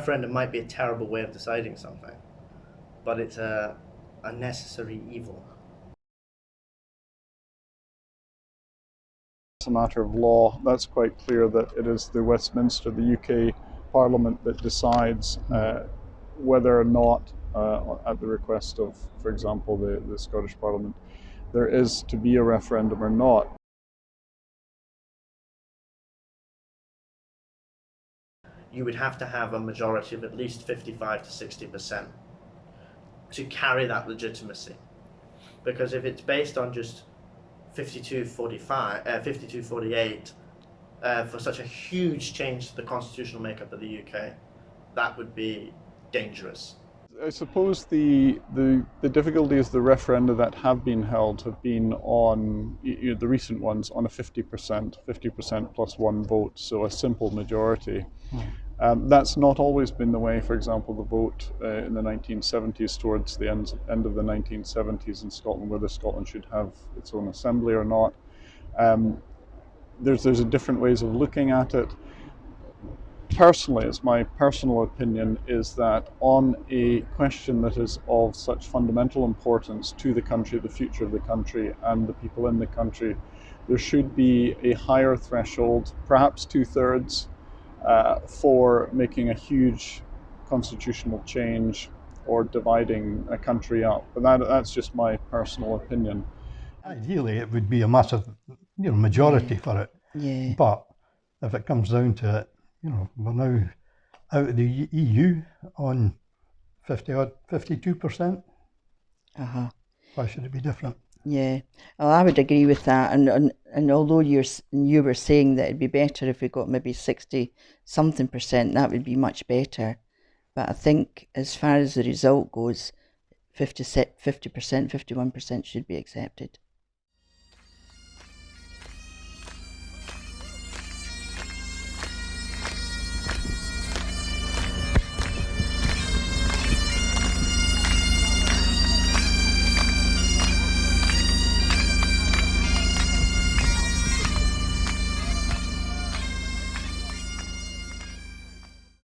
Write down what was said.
referendum might be a terrible way of deciding something, but it's a necessary evil. It's a matter of law. That's quite clear that it is the Westminster, the UK Parliament, that decides whether or not, at the request of, for example, the Scottish Parliament, there is to be a referendum or not. You would have to have a majority of at least 55 to 60% to carry that legitimacy. Because if it's based on just 52-48 for such a huge change to the constitutional makeup of the UK, that would be dangerous. I suppose the difficulty is the referenda that have been held have been on, the recent ones, on a 50% plus one vote, so a simple majority. That's not always been the way. For example, the vote in the 1970s, towards the end of the 1970s in Scotland, whether Scotland should have its own assembly or not. There's a different ways of looking at it. Personally, it's my personal opinion, is that on a question that is of such fundamental importance to the country, the future of the country and the people in the country, there should be a higher threshold, perhaps 2/3, for making a huge constitutional change or dividing a country up. But that's just my personal opinion. Ideally, it would be a massive, majority for it. Yeah. But if it comes down to it, we're now out of the EU on 52%. Why should it be different? Yeah, well, I would agree with that. And although you were saying that it'd be better if we got maybe 60-something%, that would be much better. But I think as far as the result goes, 50%, 51% should be accepted.